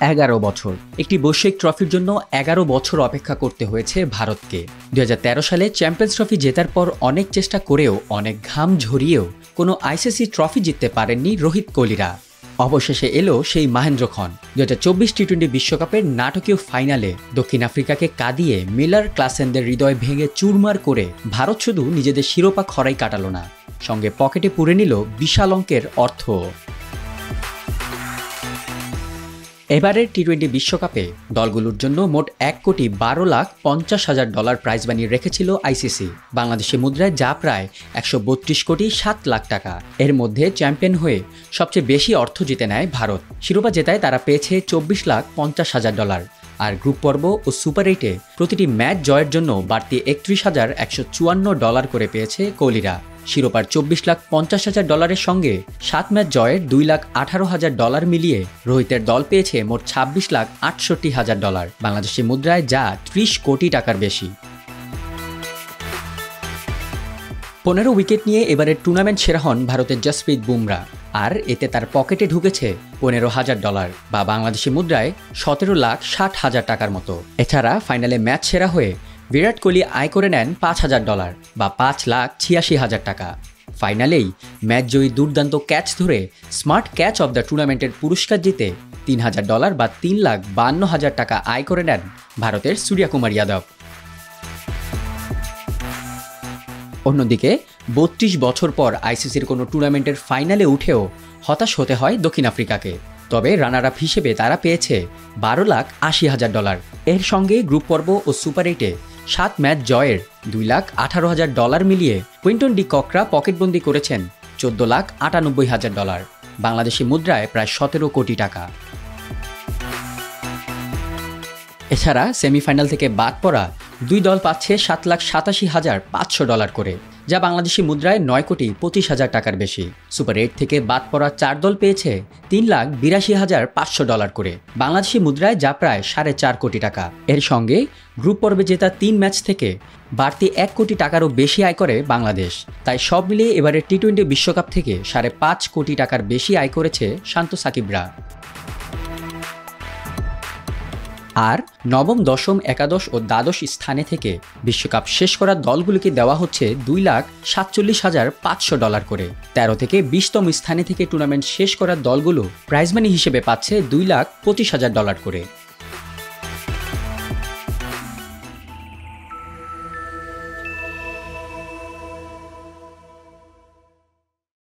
11 বছর। একটি বৈশ্বিক ট্রফির জন্য 11 বছর অপেক্ষা করতে হয়েছে ভারতকে। 2013 সালে চ্যাম্পিয়ন্স ট্রফি জেতার পর অনেক চেষ্টা করেও, অনেক ঘাম ঝরিয়েও কোনো আইসিসি ট্রফি জিততে পারেননি রোহিত কোহলিরা। অবশেষে এলো সেই মহেন্দ্রক্ষণ। 2024 টি-20 বিশ্বকাপের নাটকীয় ফাইনালে দক্ষিণ আফ্রিকাকে কাঁদিয়ে মিলার ক্লাসেনদের হৃদয় ভেঙে চুরমার করে ভারত শুধু নিজেদের শিরোপা খরাই কাটালো না, সঙ্গে পকেটে পুরে নিল বিশাল অঙ্কের অর্থ। এবারের টি-20 বিশ্বকাপে দলগুলোর জন্য মোট $1,12,50,000 প্রাইজ বানিয়ে রেখেছিল আইসিসি, বাংলাদেশি মুদ্রায় যা প্রায় 132,07,00,000 টাকা। এর মধ্যে চ্যাম্পিয়ন হয়ে সবচেয়ে বেশি অর্থ জিতে নেয় ভারত। শিরোপা জেতায় তারা পেয়েছে $24,50,000, আর গ্রুপ পর্ব ও সুপার 8-এ প্রতিটি ম্যাচ জয়ের জন্য বাড়তি $31,154 করে পেয়েছে কোহলিরা। শিরোপার $24,50,000 সঙ্গে 7 ম্যাচ জয়ের $2,18,000 মিলিয়ে রোহিতের দল পেয়েছে মোট $26,68,000, বাংলাদেশি মুদ্রায় যা 30 কোটি টাকার বেশি। 15 উইকেট নিয়ে এবারের টুর্নামেন্ট সেরা হন ভারতের জসপ্রীত বুমরা, আর এতে তার পকেটে ঢুকেছে $15,000 বা বাংলাদেশি মুদ্রায় 17,60,000 টাকার মতো। এছাড়া ফাইনালে ম্যাচ সেরা হয়ে বিরাট কোহলি আয় করে নেন $5,000 বা 5,86,000 টাকা। ফাইনালেই ম্যাচ জয়ী দুর্দান্ত ক্যাচ ধরে স্মার্ট ক্যাচ অব দ্য টুর্নামেন্টের পুরস্কার জিতে $3,000 বা 3,52,000 টাকা আয় করে নেন ভারতের সূর্যকুমার যাদব। অন্যদিকে 32 বছর পর আইসিসির কোনো টুর্নামেন্টের ফাইনালে উঠেও হতাশ হতে হয় দক্ষিণ আফ্রিকাকে। তবে রানার আপ হিসেবে তারা পেয়েছে $12,80,000। এর সঙ্গে গ্রুপ পর্ব ও সুপার 8-এ 7 ম্যাচ জয়ের $2,18,000 মিলিয়ে কুইন্টন ডি ককরা পকেটবন্দি করেছেন $14,98,000, বাংলাদেশি মুদ্রায় প্রায় 17 কোটি টাকা। এছাড়া সেমিফাইনাল থেকে বাদ পড়া দুই দল পাচ্ছে $7,87,500 করে, যা বাংলাদেশি মুদ্রায় 9,25,000 টাকার বেশি। সুপার 8 থেকে বাদ পড়া 4 দল পেয়েছে $3,82,500 করে, বাংলাদেশি মুদ্রায় যা প্রায় 4.5 কোটি টাকা। এর সঙ্গে গ্রুপ পর্বে জেতা 3 ম্যাচ থেকে বাড়তি 1 কোটি টাকারও বেশি আয় করে বাংলাদেশ। তাই সব মিলিয়ে এবারের টি-20 বিশ্বকাপ থেকে 5.5 কোটি টাকার বেশি আয় করেছে শান্ত সাকিবরা। আর নবম, দশম, একাদশ ও দ্বাদশ স্থানে থেকে বিশ্বকাপ শেষ করা দলগুলিকে দেওয়া হচ্ছে $2,47,500 করে। 13 থেকে 20তম স্থানে থেকে টুর্নামেন্ট শেষ করা দলগুলো প্রাইজ মানি হিসেবে পাচ্ছে $2,25,000 করে।